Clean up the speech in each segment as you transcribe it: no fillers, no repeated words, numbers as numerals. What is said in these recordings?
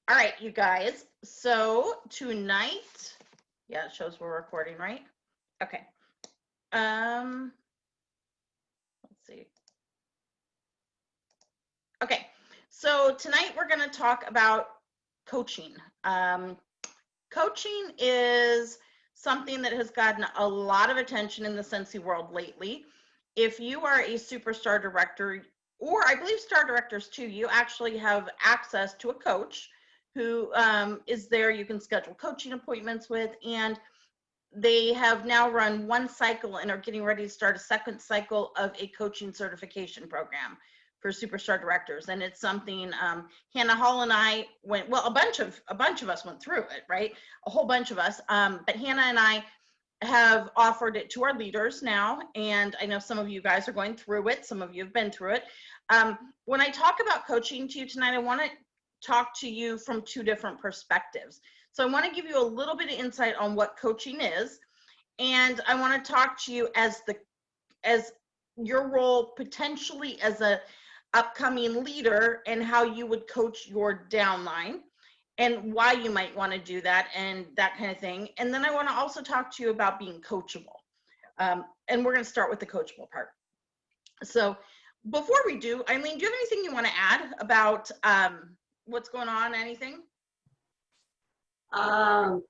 All right, you guys. So tonight, yeah, it shows we're recording, right? Okay. Let's see. Okay. So tonight we're going to talk about coaching. Um, Coaching is something that has gotten a lot of attention in the Scentsy world lately. If you are a superstar director, or I believe star directors too, you actually have access to a coach who is there. You can schedule coaching appointments with, and they have now run one cycle and are getting ready to start a second cycle of a coaching certification program for superstar directors. And it's something Hannah Hall and I went, well, a bunch of us went through it, right? A whole bunch of us. But Hannah and I have offered it to our leaders now, and I know some of you guys are going through it. Some of you have been through it. When I talk about coaching to you tonight, I want to talk to you from two different perspectives. So I want to give you a little bit of insight on what coaching is, and I want to talk to you as your role potentially as a upcoming leader and how you would coach your downline and why you might want to do that and that kind of thing. And then I want to also talk to you about being coachable. And we're going to start with the coachable part. So before we do, Eileen, do you have anything you want to add about what's going on? Anything? As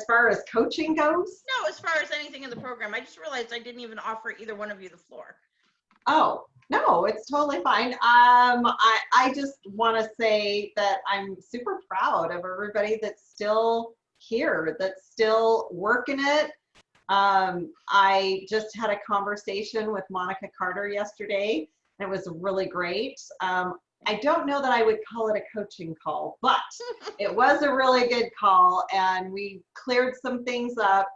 far as coaching goes? No, as far as anything in the program. I just realized I didn't even offer either one of you the floor. Oh, no, it's totally fine. I just want to say that I'm super proud of everybody that's still here, that's still working it. I just had a conversation with Monica Carter yesterday, and it was really great. I don't know that I would call it a coaching call, but it was a really good call, and we cleared some things up.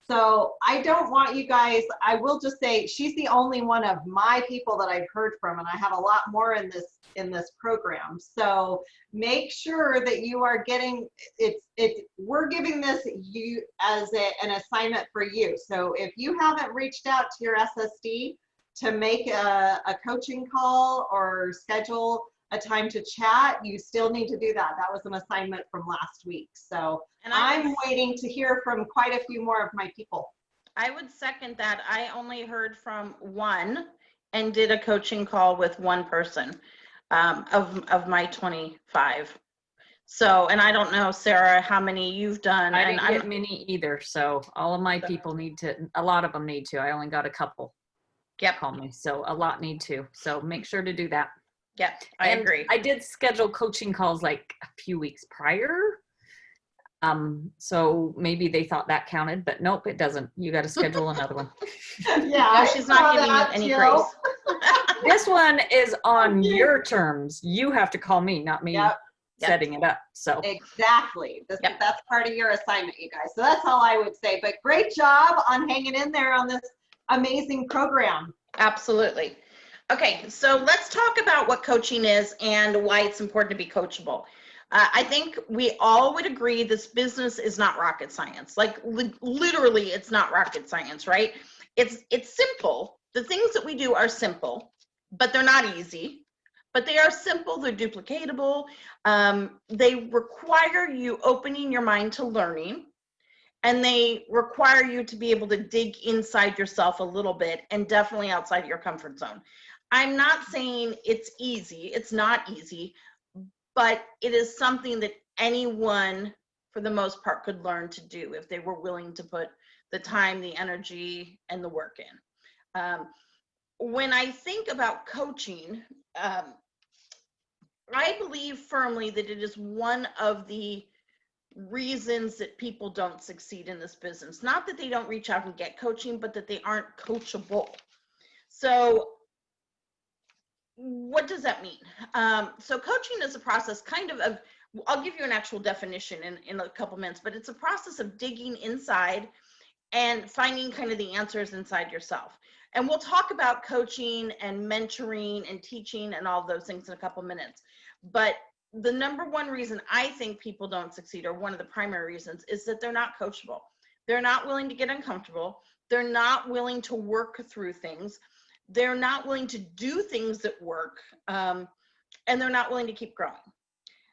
So I don't want you guys, I will just say she's the only one of my people that I've heard from, and I have a lot more in this program. So make sure that you are getting we're giving this you as an assignment for you. So if you haven't reached out to your SSD to make a coaching call or schedule a time to chat, you still need to do that. That was an assignment from last week. So I'm waiting to hear from quite a few more of my people. I would second that. I only heard from one and did a coaching call with one person of my 25. So, and I don't know, Sarah, how many you've done. I didn't get many either. So all of my people need to, a lot of them need to. I only got a couple. Yep. Call me. So a lot need to. So make sure to do that. Yep, I agree. I did schedule coaching calls like a few weeks prior. So maybe they thought that counted, but nope, it doesn't. You got to schedule another one. Yeah, no, she's not giving you any grace. This one is on your terms. You have to call me, not me setting it up. So exactly. That's part of your assignment, you guys. So that's all I would say. But great job on hanging in there on this amazing program. Absolutely. Okay, so let's talk about what coaching is and why it's important to be coachable. I think we all would agree this business is not rocket science. Like literally, it's not rocket science, right? It's simple. The things that we do are simple, but they're not easy. But they are simple. They're duplicatable. They require you opening your mind to learning, and they require you to be able to dig inside yourself a little bit and definitely outside your comfort zone. I'm not saying it's easy. It's not easy, but it is something that anyone, for the most part, could learn to do if they were willing to put the time, the energy, and the work in. When I think about coaching, I believe firmly that it is one of the reasons that people don't succeed in this business. Not that they don't reach out and get coaching, but that they aren't coachable. So what does that mean? So coaching is a process of, I'll give you an actual definition in a couple minutes, but it's a process of digging inside and finding kind of the answers inside yourself. And we'll talk about coaching and mentoring and teaching and all those things in a couple minutes. But the number one reason I think people don't succeed, or one of the primary reasons, is that they're not coachable. They're not willing to get uncomfortable. They're not willing to work through things. They're not willing to do things that work. and they're not willing to keep growing.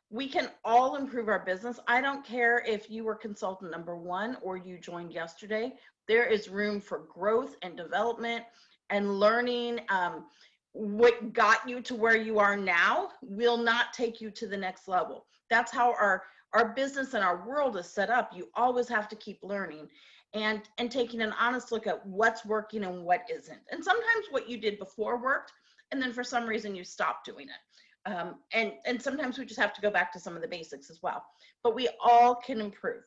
We can all improve our business. I don't care if you were consultant number 1 or you joined yesterday. There is room for growth and development and learning. What got you to where you are now will not take you to the next level. That's how our business and our world is set up. You always have to keep learning and taking an honest look at what's working and what isn't. And sometimes what you did before worked, and then for some reason you stopped doing it. And sometimes we just have to go back to some of the basics as well. But we all can improve.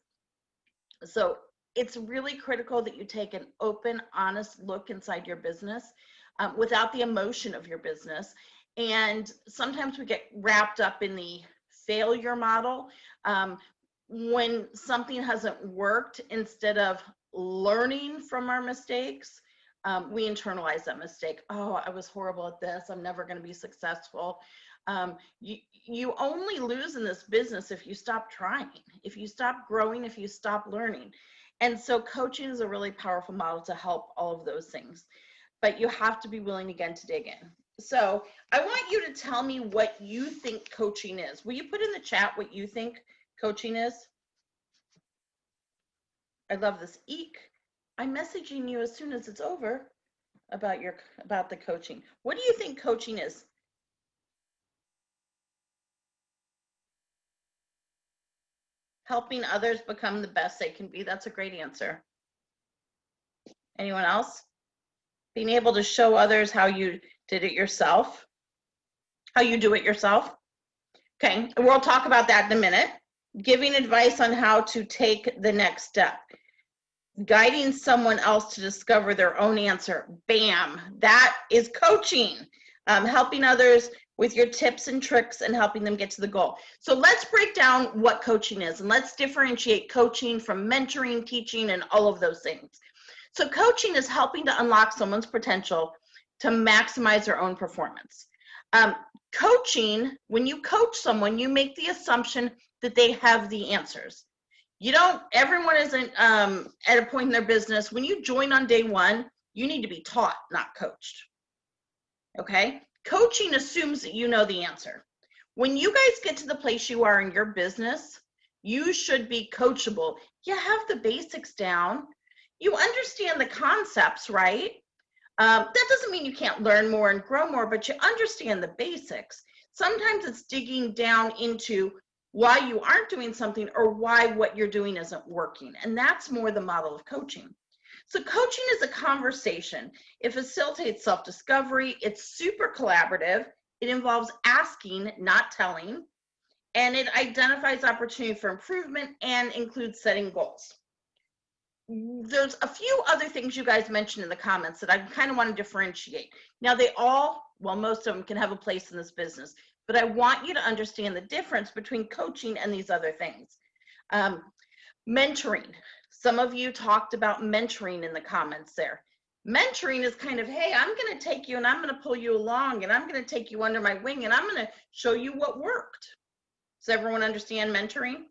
So it's really critical that you take an open, honest look inside your business without the emotion of your business. And sometimes we get wrapped up in the failure model. When something hasn't worked, instead of learning from our mistakes, we internalize that mistake. Oh, I was horrible at this. I'm never going to be successful. You only lose in this business if you stop trying, if you stop growing, if you stop learning. And so coaching is a really powerful model to help all of those things. But you have to be willing again to dig in. So I want you to tell me what you think coaching is. Will you put in the chat what you think coaching is? I love this. Eek, I'm messaging you as soon as it's over about the coaching. What do you think coaching is? Helping others become the best they can be. That's a great answer. Anyone else? Being able to show others how you did it yourself, how you do it yourself. Okay, we'll talk about that in a minute. Giving advice on how to take the next step. Guiding someone else to discover their own answer. Bam, that is coaching. Helping others with your tips and tricks and helping them get to the goal. So let's break down what coaching is and let's differentiate coaching from mentoring, teaching, and all of those things. So coaching is helping to unlock someone's potential to maximize their own performance. Coaching, when you coach someone, you make the assumption that they have the answers. You don't, everyone isn't at a point in their business. When you join on day 1, you need to be taught, not coached. Okay? Coaching assumes that you know the answer. When you guys get to the place you are in your business, you should be coachable. You have the basics down. You understand the concepts, right? That doesn't mean you can't learn more and grow more, but you understand the basics. Sometimes it's digging down into why you aren't doing something or why what you're doing isn't working. And that's more the model of coaching. So coaching is a conversation. It facilitates self-discovery. It's super collaborative. It involves asking, not telling. And it identifies opportunity for improvement and includes setting goals. There's a few other things you guys mentioned in the comments that I kind of want to differentiate. Now they all, well, most of them can have a place in this business, but I want you to understand the difference between coaching and these other things. Mentoring. Some of you talked about mentoring in the comments there. Mentoring is kind of, hey, I'm going to take you and I'm going to pull you along and I'm going to take you under my wing and I'm going to show you what worked. Does everyone understand mentoring?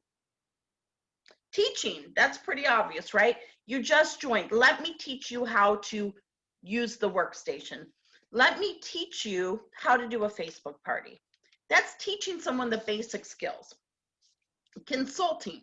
Teaching, that's pretty obvious, right? You just joined. Let me teach you how to use the workstation. Let me teach you how to do a Facebook party. That's teaching someone the basic skills. Consulting.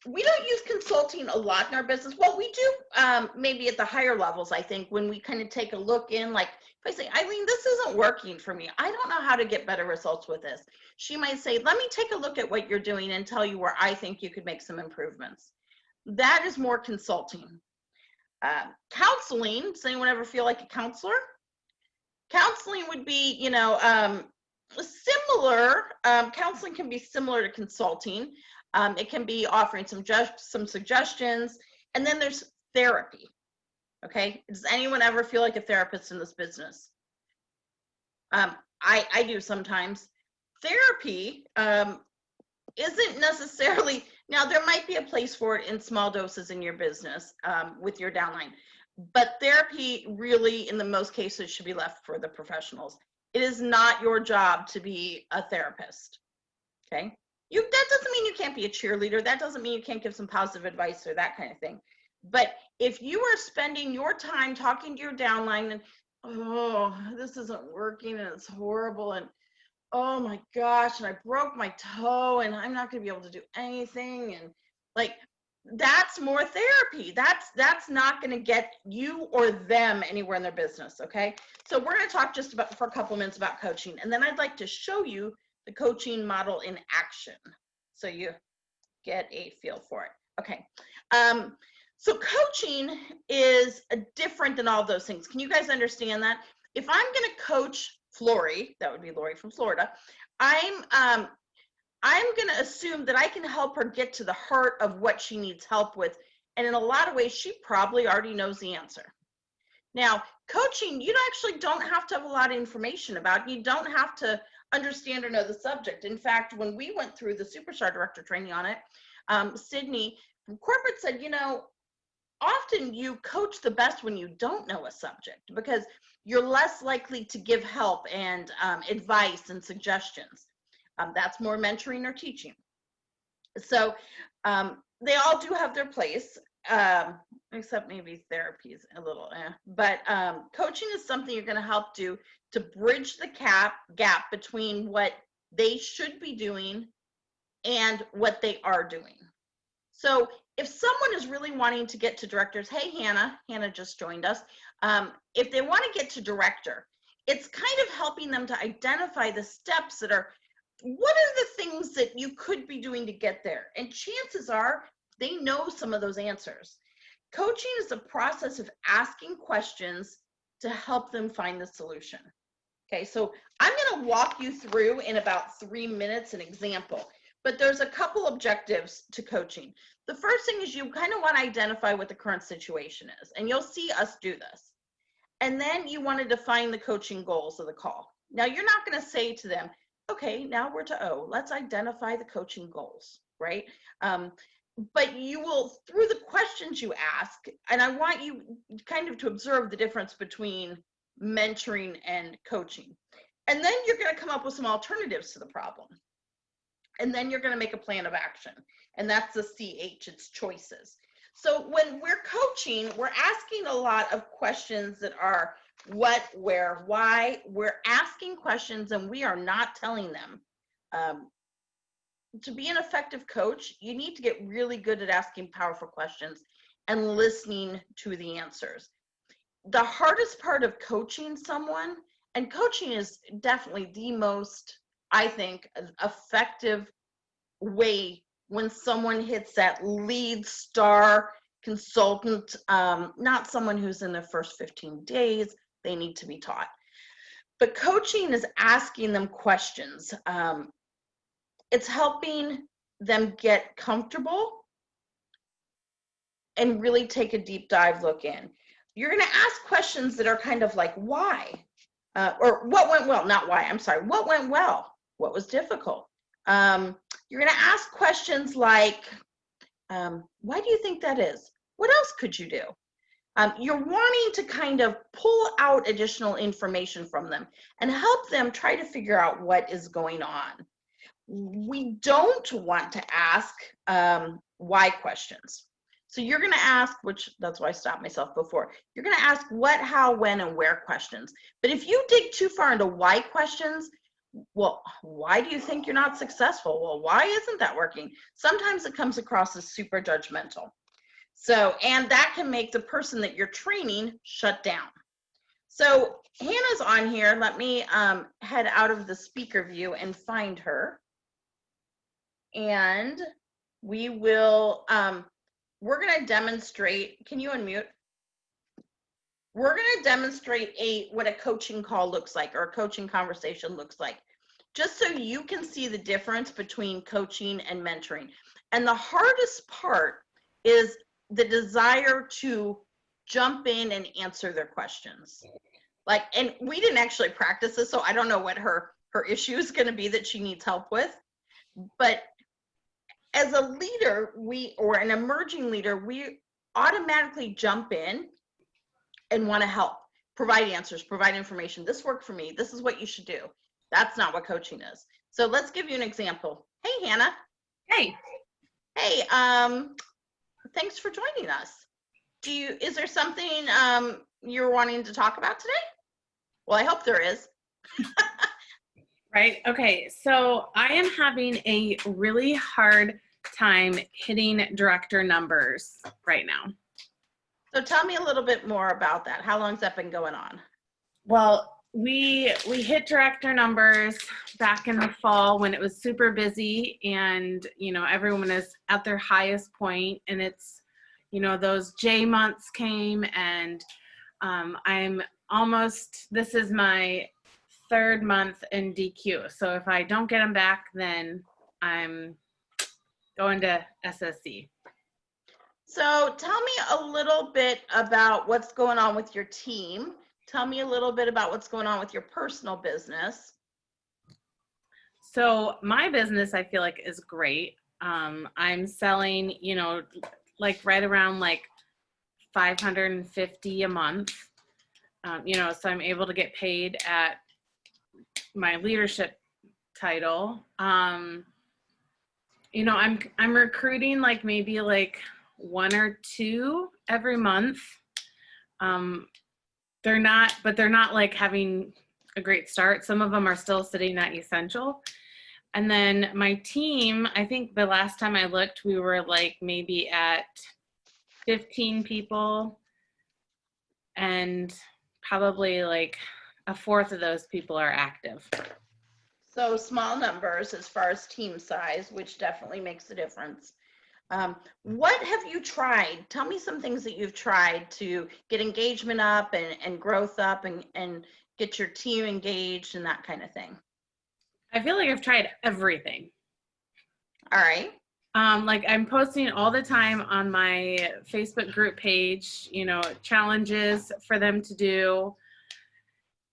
We don't use consulting a lot in our business. Well, we do maybe at the higher levels, I think, when we kind of take a look in, like if I say, Eileen, this isn't working for me. I don't know how to get better results with this. She might say, let me take a look at what you're doing and tell you where I think you could make some improvements. That is more consulting. Counseling, does anyone ever feel like a counselor? Counseling would be, you know, similar. Counseling can be similar to consulting. It can be offering some suggestions, and then there's therapy. Okay, does anyone ever feel like a therapist in this business? I do sometimes. Therapy isn't necessarily, now there might be a place for it in small doses in your business with your downline, but therapy really in the most cases should be left for the professionals. It is not your job to be a therapist. Okay. That doesn't mean you can't be a cheerleader. That doesn't mean you can't give some positive advice or that kind of thing. But if you are spending your time talking to your downline and oh, this isn't working and it's horrible. And oh my gosh, and I broke my toe and I'm not going to be able to do anything. And like, that's more therapy. That's not going to get you or them anywhere in their business. Okay. So we're going to talk just about for a couple minutes about coaching. And then I'd like to show you the coaching model in action, so you get a feel for it. Okay. So coaching is different than all those things. Can you guys understand that? If I'm going to coach Flory, that would be Lori from Florida, I'm going to assume that I can help her get to the heart of what she needs help with. And in a lot of ways, she probably already knows the answer. Now, coaching, you actually don't have to have a lot of information about it. You don't have to understand or know the subject. In fact, when we went through the Superstar Director training on it, Sydney from corporate said, often you coach the best when you don't know a subject, because you're less likely to give help and advice and suggestions. That's more mentoring or teaching. So they all do have their place, except maybe therapy is a little, but coaching is something you're going to help do to bridge the gap between what they should be doing and what they are doing. So if someone is really wanting to get to directors, hey, Hannah just joined us. If they want to get to director, it's kind of helping them to identify the steps that are, what are the things that you could be doing to get there? And chances are they know some of those answers. Coaching is a process of asking questions to help them find the solution. Okay, so I'm going to walk you through in about 3 minutes an example, but there's a couple objectives to coaching. The first thing is you kind of want to identify what the current situation is, and you'll see us do this. And then you want to define the coaching goals of the call. Now, you're not going to say to them, okay, now we're to O, let's identify the coaching goals, right? But you will, through the questions you ask, and I want you kind of to observe the difference between mentoring and coaching. And then you're going to come up with some alternatives to the problem. And then you're going to make a plan of action. And that's the CH, it's choices. So when we're coaching, we're asking a lot of questions that are what, where, why. We're asking questions and we are not telling them. To be an effective coach, you need to get really good at asking powerful questions and listening to the answers. The hardest part of coaching someone, and coaching is definitely the most, I think, effective way when someone hits that lead star consultant, not someone who's in their first 15 days, they need to be taught. But coaching is asking them questions. It's helping them get comfortable and really take a deep dive look in. You're going to ask questions that are kind of like, why? Or what went well? Not why, I'm sorry. What went well? What was difficult? You're going to ask questions like, why do you think that is? What else could you do? You're wanting to kind of pull out additional information from them and help them try to figure out what is going on. We don't want to ask why questions. So you're going to ask, which that's why I stopped myself before. You're going to ask what, how, when, and where questions. But if you dig too far into why questions, well, why do you think you're not successful? Well, why isn't that working? Sometimes it comes across as super judgmental. So, and that can make the person that you're training shut down. So Hannah's on here. Let me head out of the speaker view and find her. And we will, we're going to demonstrate, can you unmute? We're going to demonstrate what a coaching call looks like, or a coaching conversation looks like, just so you can see the difference between coaching and mentoring. And the hardest part is the desire to jump in and answer their questions. Like, and we didn't actually practice this, so I don't know what her issue is going to be that she needs help with. But as a leader, or an emerging leader, we automatically jump in and want to help, provide answers, provide information. This worked for me. This is what you should do. That's not what coaching is. So let's give you an example. Hey, Hannah. Hey. Hey, thanks for joining us. Is there something you're wanting to talk about today? Well, I hope there is. Right. Okay. So I am having a really hard time hitting director numbers right now. So tell me a little bit more about that. How long's that been going on? Well, we hit director numbers back in the fall when it was super busy and, you know, everyone is at their highest point, and it's, you know, those J months came, and this is my 3rd month in DQ. So if I don't get them back, then I'm going to SSC. So tell me a little bit about what's going on with your team. Tell me a little bit about what's going on with your personal business. So my business, I feel like, is great. I'm selling, you know, like right around like 550 a month. You know, so I'm able to get paid at my leadership title. You know, I'm recruiting like maybe like 1 or 2 every month. They're not like having a great start. Some of them are still sitting at Essential. And then my team, I think the last time I looked, we were like maybe at 15 people, and probably like a 4th of those people are active. So small numbers as far as team size, which definitely makes a difference. What have you tried? Tell me some things that you've tried to get engagement up and growth up and get your team engaged and that kind of thing. I feel like I've tried everything. All right. Like I'm posting all the time on my Facebook group page, you know, challenges for them to do.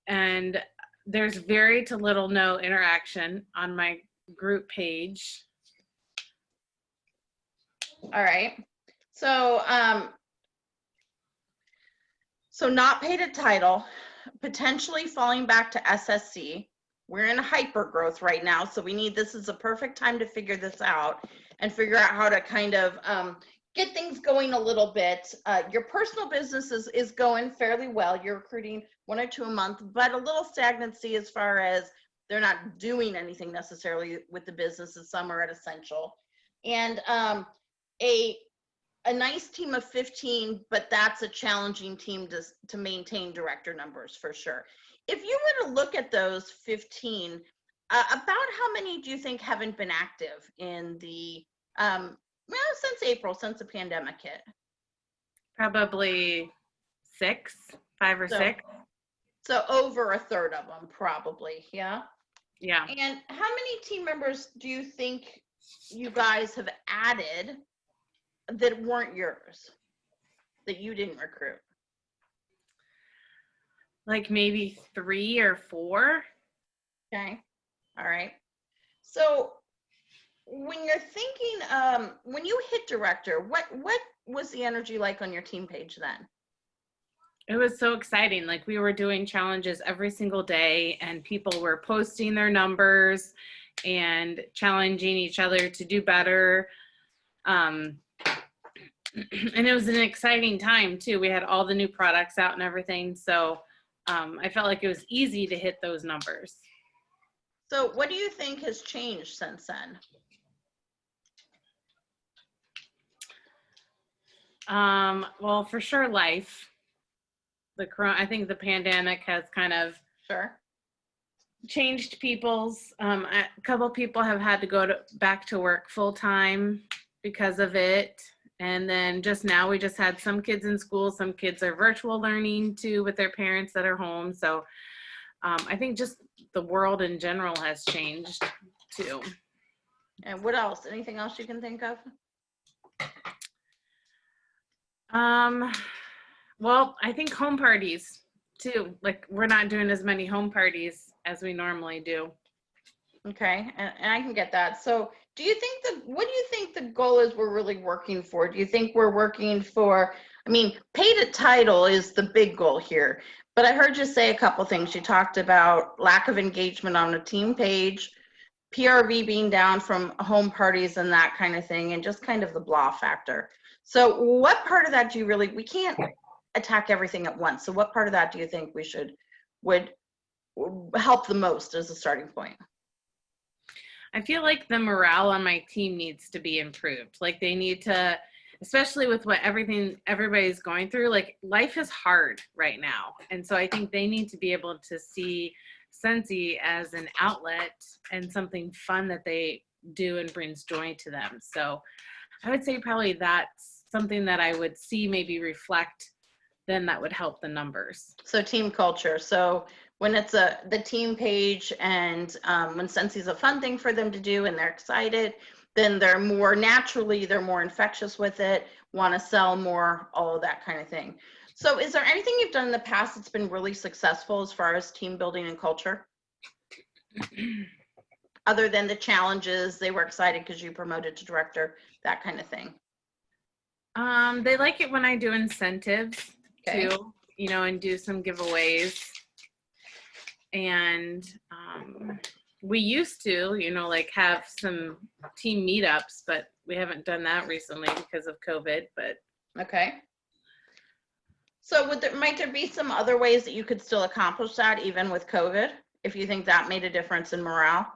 And there's very to little no interaction on my group page. All right. So, so not paid a title, potentially falling back to SSC. We're in hyper growth right now, so this is a perfect time to figure this out and figure out how to kind of get things going a little bit. Your personal business is going fairly well. You're recruiting 1 or 2 a month, but a little stagnancy as far as they're not doing anything necessarily with the businesses. Some are at Essential. And a nice team of 15, but that's a challenging team to maintain director numbers for sure. If you were to look at those 15, about how many do you think haven't been active in the, since April, since the pandemic hit? Probably 5 or 6. So over a third of them, probably, yeah? Yeah. And how many team members do you think you guys have added that weren't yours, that you didn't recruit? Like maybe 3 or 4. Okay. All right. So when you're thinking, when you hit director, what was the energy like on your team page then? It was so exciting. Like we were doing challenges every single day, and people were posting their numbers and challenging each other to do better. And it was an exciting time too. We had all the new products out and everything. So I felt like it was easy to hit those numbers. So what do you think has changed since then? Well, for sure, life. I think the pandemic has kind of changed people's. A couple people have had to go back to work full time because of it. And then just now we just had some kids in school. Some kids are virtual learning too with their parents that are home. So I think just the world in general has changed too. And what else? Anything else you can think of? Well, I think home parties too. Like we're not doing as many home parties as we normally do. Okay, and I can get that. So what do you think the goal is we're really working for? Do you think we're working for, paid a title is the big goal here, but I heard you say a couple things. You talked about lack of engagement on a team page, PRV being down from home parties and that kind of thing, and just kind of the blah factor. So what part of that we can't attack everything at once. So what part of that do you think we should would help the most as a starting point? I feel like the morale on my team needs to be improved. Like they need to, especially with what everybody's going through, like life is hard right now. And so I think they need to be able to see Scentsy as an outlet and something fun that they do and brings joy to them. So I would say probably that's something that I would see maybe reflect, then that would help the numbers. So team culture. So when it's the team page and when Scentsy is a fun thing for them to do and they're excited, then they're more infectious with it, want to sell more, all of that kind of thing. So is there anything you've done in the past that's been really successful as far as team building and culture? Other than the challenges, they were excited because you promoted to director, that kind of thing. They like it when I do incentives Okay. too, and do some giveaways. And we used to, like have some team meetups, but we haven't done that recently because of COVID, but. Okay. So might there be some other ways that you could still accomplish that even with COVID, if you think that made a difference in morale?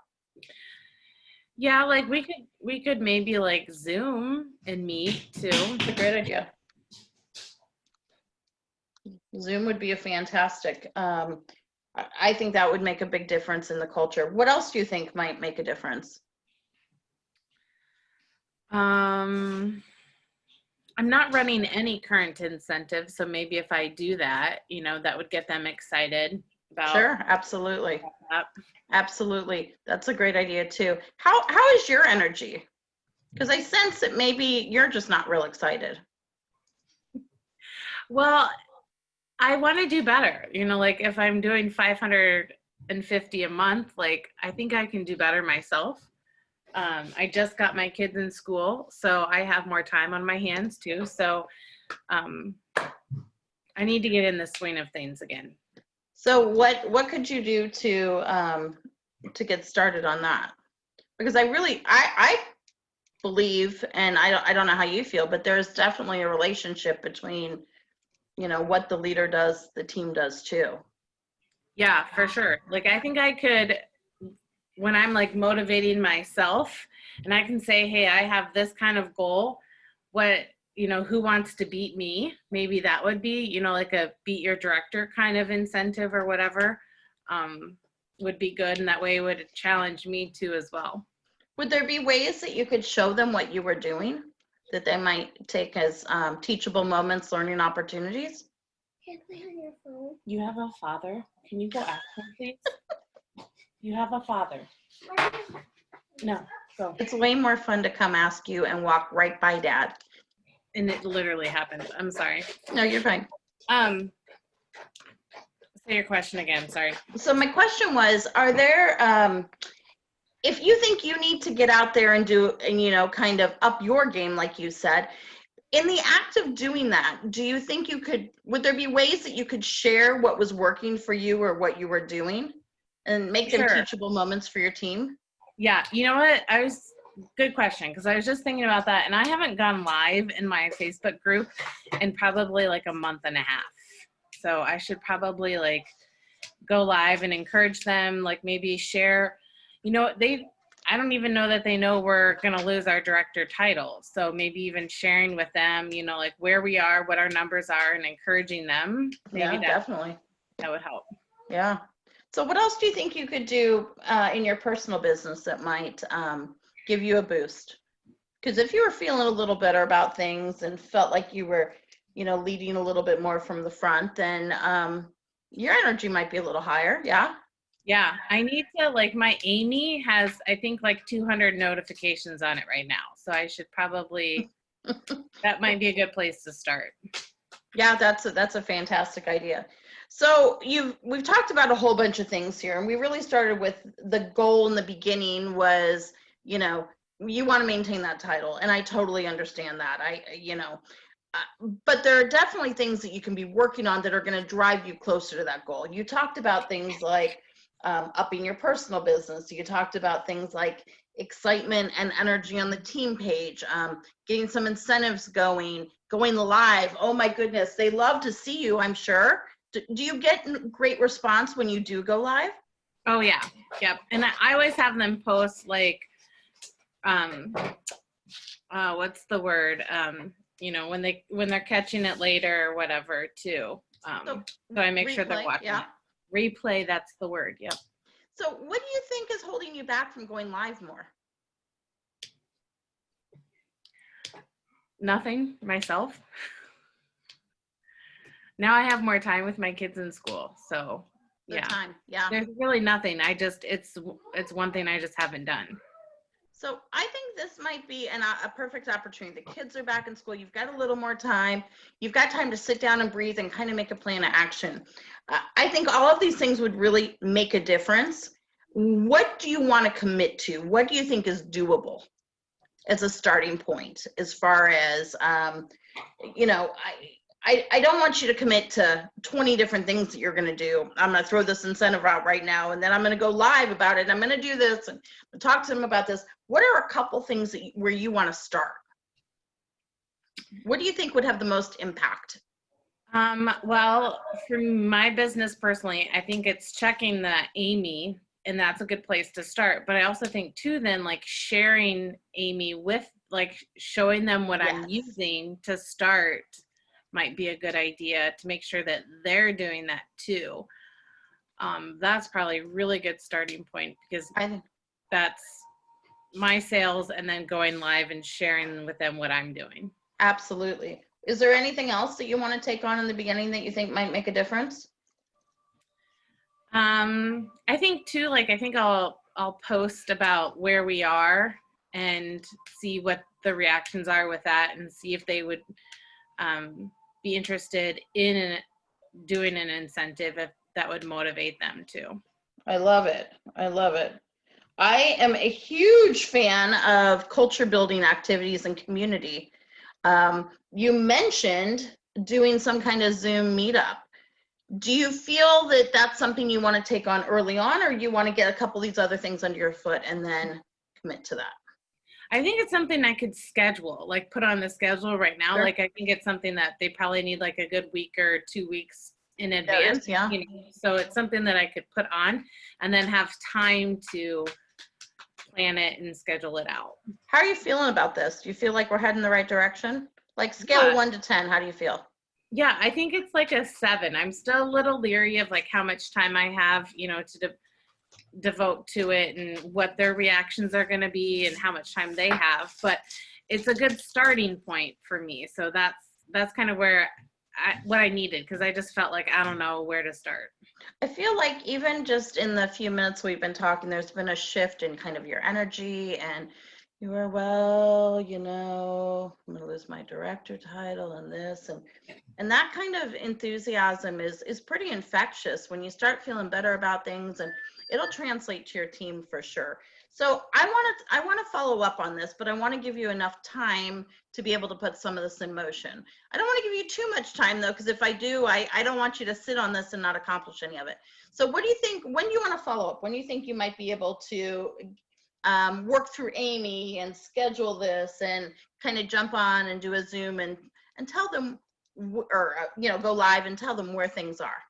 Yeah, like we could maybe like Zoom and meet too. It's a great idea. Zoom would be a fantastic. I think that would make a big difference in the culture. What else do you think might make a difference? I'm not running any current incentives, so maybe if I do that, that would get them excited about. Sure, absolutely. That. Absolutely. That's a great idea too. How is your energy? Because I sense that maybe you're just not real excited. Well, I want to do better. Like if I'm doing 550 a month, like I think I can do better myself. I just got my kids in school, so I have more time on my hands too. So I need to get in the swing of things again. So what could you do to get started on that? Because I believe, and I don't know how you feel, but there's definitely a relationship between, what the leader does, the team does too. Yeah, for sure. Like I think I could, when I'm like motivating myself and I can say, hey, I have this kind of goal, who wants to beat me? Maybe that would be, like a beat your director kind of incentive or whatever, would be good. And that way it would challenge me too as well. Would there be ways that you could show them what you were doing that they might take as teachable moments, learning opportunities? Can I play on your phone? You have a father? Can you go ask him, please? You have a father. No, go. It's way more fun to come ask you and walk right by Dad. And it literally happened. I'm sorry. No, you're fine. Say your question again. Sorry. So my question was, are there, if you think you need to get out there and do, and kind of up your game, like you said, in the act of doing that, do you think would there be ways that you could share what was working for you or what you were doing and make them teachable moments for your team? Yeah. You know what? Good question. Because I was just thinking about that and I haven't gone live in my Facebook group in probably like a month and a half. So I should probably like go live and encourage them, like maybe share, I don't even know that they know we're going to lose our director title. So maybe even sharing with them, like where we are, what our numbers are, and encouraging them. Maybe definitely. That would help. Yeah. So what else do you think you could do in your personal business that might give you a boost? Because if you were feeling a little better about things and felt like you were, leading a little bit more from the front, then your energy might be a little higher. Yeah. Yeah, I need to, like, my Amy has, I think, like 200 notifications on it right now. So I should probably, that might be a good place to start. Yeah, that's a fantastic idea. So we've talked about a whole bunch of things here, and we really started with the goal in the beginning was, you want to maintain that title, and I totally understand that. But there are definitely things that you can be working on that are going to drive you closer to that goal. You talked about things like upping your personal business. You talked about things like excitement and energy on the team page, getting some incentives going live. Oh my goodness, they love to see you, I'm sure. Do you get great response when you do go live? Oh yeah. Yep. And I always have them post like, what's the word? When they're catching it later or whatever too. So I make sure they're Replay, watching yeah. it. Replay, that's the word. Yep. So what do you think is holding you back from going live more? Nothing, myself. Now I have more time with my kids in school. So yeah. Time, yeah. There's really nothing. It's one thing I just haven't done. So I think this might be a perfect opportunity. The kids are back in school. You've got a little more time. You've got time to sit down and breathe and kind of make a plan of action. I think all of these things would really make a difference. What do you want to commit to? What do you think is doable as a starting point as far as, I don't want you to commit to 20 different things that you're going to do. I'm going to throw this incentive out right now, and then I'm going to go live about it. And I'm going to do this and talk to them about this. What are a couple things where you want to start? What do you think would have the most impact? Well, for my business personally, I think it's checking the Amy, and that's a good place to start. But I also think too, then like sharing Amy with, like showing them what I'm using to start might be a good idea to make sure that they're doing that too. That's probably a really good starting point, because I think that's my sales, and then going live and sharing with them what I'm doing. Absolutely. Is there anything else that you want to take on in the beginning that you think might make a difference? I think too, like, I think I'll post about where we are and see what the reactions are with that, and see if they would be interested in doing an incentive, if that would motivate them too. I love it. I love it. I am a huge fan of culture building activities and community. You mentioned doing some kind of Zoom meetup. Do you feel that that's something you want to take on early on, or you want to get a couple of these other things under your foot and then commit to that? I think it's something I could schedule, like put on the schedule right now. Sure. Like, I think it's something that they probably need like a good week or 2 weeks in advance. Yeah. So it's something that I could put on and then have time to plan it and schedule it out. How are you feeling about this? Do you feel like we're heading the right direction? Like scale 1 to 10, how do you feel? Yeah, I think it's like a 7. I'm still a little leery of like how much time I have, to devote to it, and what their reactions are going to be and how much time they have. But it's a good starting point for me. So that's kind of where what I needed, because I just felt like I don't know where to start. I feel like even just in the few minutes we've been talking, there's been a shift in kind of your energy, and you were, I'm going to lose my director title and this, and that kind of enthusiasm is pretty infectious when you start feeling better about things, and it'll translate to your team for sure. So I want to follow up on this, but I want to give you enough time to be able to put some of this in motion. I don't want to give you too much time though, because if I do, I don't want you to sit on this and not accomplish any of it. So what do you think, when do you want to follow up? When do you think you might be able to work through Amy and schedule this and kind of jump on and do a Zoom and tell them, or go live and tell them where things are?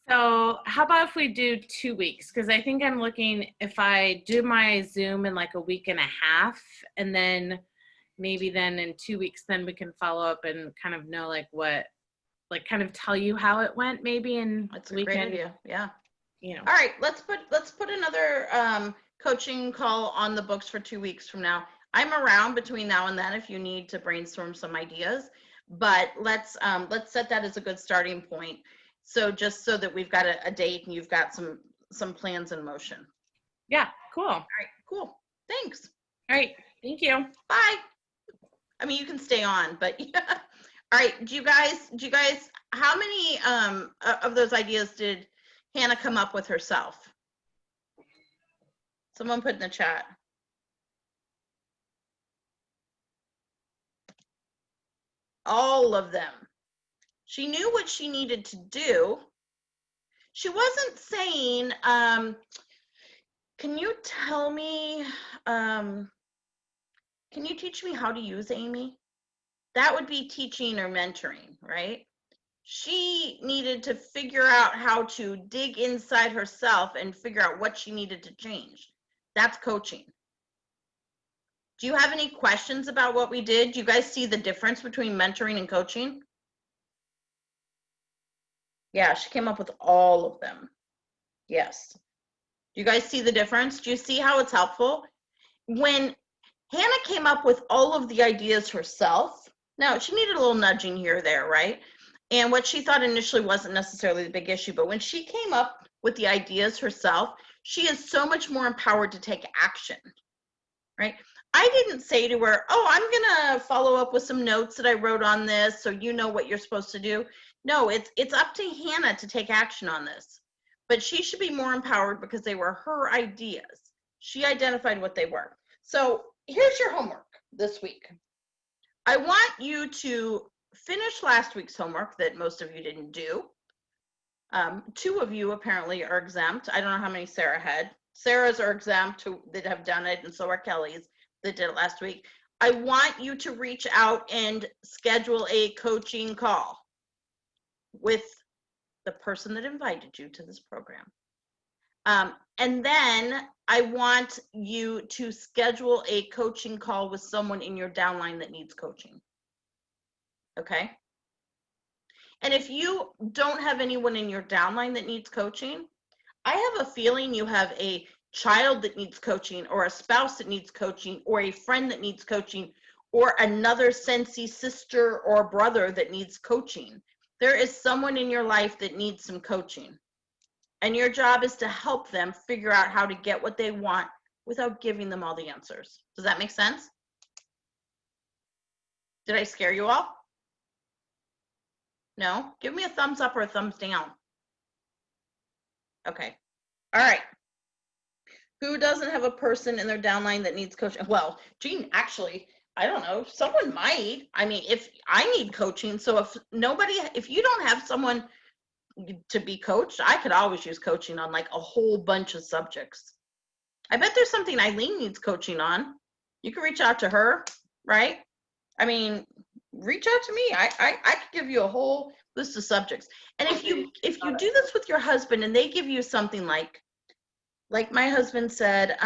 So how about if we do 2 weeks? Because I think I'm looking, if I do my Zoom in like a week and a half, and then maybe then in 2 weeks, then we can follow up and kind of know like what, like kind of tell you how it went maybe in That's a great idea. Yeah. All right, let's put another coaching call on the books for 2 weeks from now. I'm around between now and then if you need to brainstorm some ideas, but let's set that as a good starting point. So just so that we've got a date and you've got some plans in motion. Yeah, cool. All right, cool. Thanks. All right, thank you. Bye. I mean, you can stay on, but yeah. All right, do you guys, how many of those ideas did Hannah come up with herself? Someone put in the chat. All of them. She knew what she needed to do. She wasn't saying, can you tell me, can you teach me how to use Amy? That would be teaching or mentoring, right? she needed to figure out how to dig inside herself and figure out what she needed to change. That's coaching. Do you have any questions about what we did? Do you guys see the difference between mentoring and coaching? Yeah, she came up with all of them. Yes. Do you guys see the difference? Do you see how it's helpful? When Hannah came up with all of the ideas herself, now she needed a little nudging here or there, right? And what she thought initially wasn't necessarily the big issue, but when she came up with the ideas herself, she is so much more empowered to take action, right? I didn't say to her, oh, I'm gonna follow up with some notes that I wrote on this so you know what you're supposed to do. No, it's up to Hannah to take action on this. But she should be more empowered because they were her ideas. She identified what they were. So here's your homework this week. I want you to finish last week's homework that most of you didn't do. 2 of you apparently are exempt. I don't know how many Sarah had. Sarah's are exempt that have done it, and so are Kelly's that did it last week. I want you to reach out and schedule a coaching call with the person that invited you to this program. And then I want you to schedule a coaching call with someone in your downline that needs coaching. Okay? And if you don't have anyone in your downline that needs coaching, I have a feeling you have a child that needs coaching, or a spouse that needs coaching, or a friend that needs coaching, or another Sensi sister or brother that needs coaching. There is someone in your life that needs some coaching. And your job is to help them figure out how to get what they want without giving them all the answers. Does that make sense? Did I scare you all? No? Give me a thumbs up or a thumbs down. Okay. All right. Who doesn't have a person in their downline that needs coaching? Well, Jean, actually, I don't know. Someone might. I mean, if I need coaching, so if you don't have someone to be coached, I could always use coaching on like a whole bunch of subjects. I bet there's something Eileen needs coaching on. You can reach out to her, right? I mean, reach out to me. I could give you a whole list of subjects. And if you do this with your husband and they give you something like my husband said,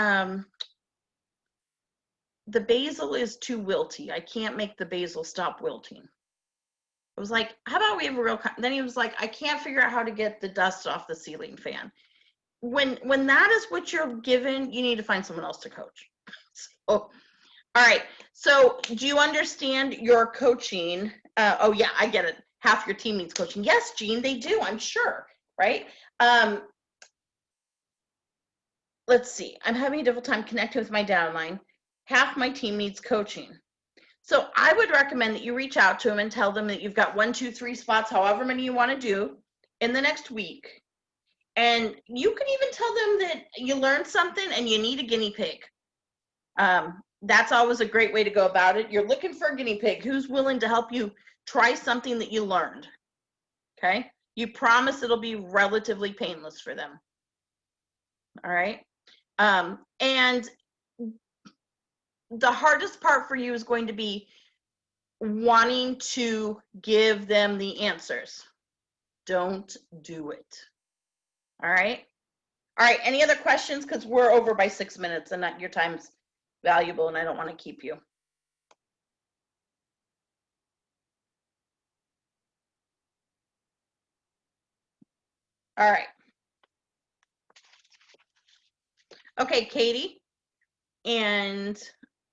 the basil is too wilty. I can't make the basil stop wilting. I was like, how about we have a real, then he was like, I can't figure out how to get the dust off the ceiling fan. When that is what you're given, you need to find someone else to coach. So, all right. So do you understand your coaching? Oh yeah, I get it. Half your team needs coaching. Yes, Jean, they do, I'm sure, right? Let's see. I'm having a difficult time connecting with my downline. Half my team needs coaching. So I would recommend that you reach out to them and tell them that you've got 1, 2, 3 spots, however many you want to do in the next week. And you can even tell them that you learned something and you need a guinea pig. That's always a great way to go about it. You're looking for a guinea pig who's willing to help you try something that you learned. Okay? You promise it'll be relatively painless for them. All right? And the hardest part for you is going to be wanting to give them the answers. Don't do it. All right? All right, any other questions? Because we're over by 6 minutes and your time's valuable and I don't want to keep you. All right. Okay, Katie and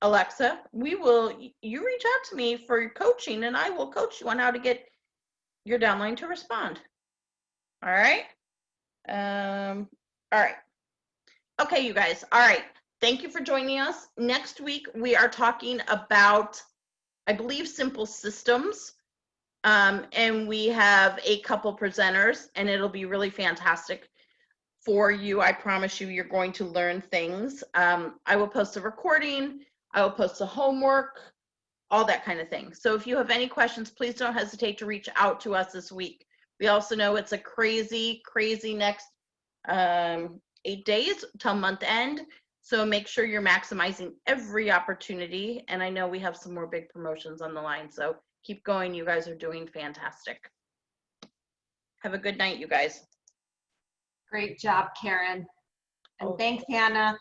Alexa, you reach out to me for coaching and I will coach you on how to get your downline to respond. All right. All right. Okay, you guys. All right. Thank you for joining us. Next week, we are talking about, I believe, simple systems. And we have a couple presenters and it'll be really fantastic for you. I promise you, you're going to learn things. I will post a recording. I will post the homework, all that kind of thing. So if you have any questions, please don't hesitate to reach out to us this week. We also know it's a crazy, crazy next 8 days till month end. So make sure you're maximizing every opportunity. And I know we have some more big promotions on the line. So keep going. You guys are doing fantastic. Have a good night, you guys. Great job, Karen. And Oh. thanks, Hannah.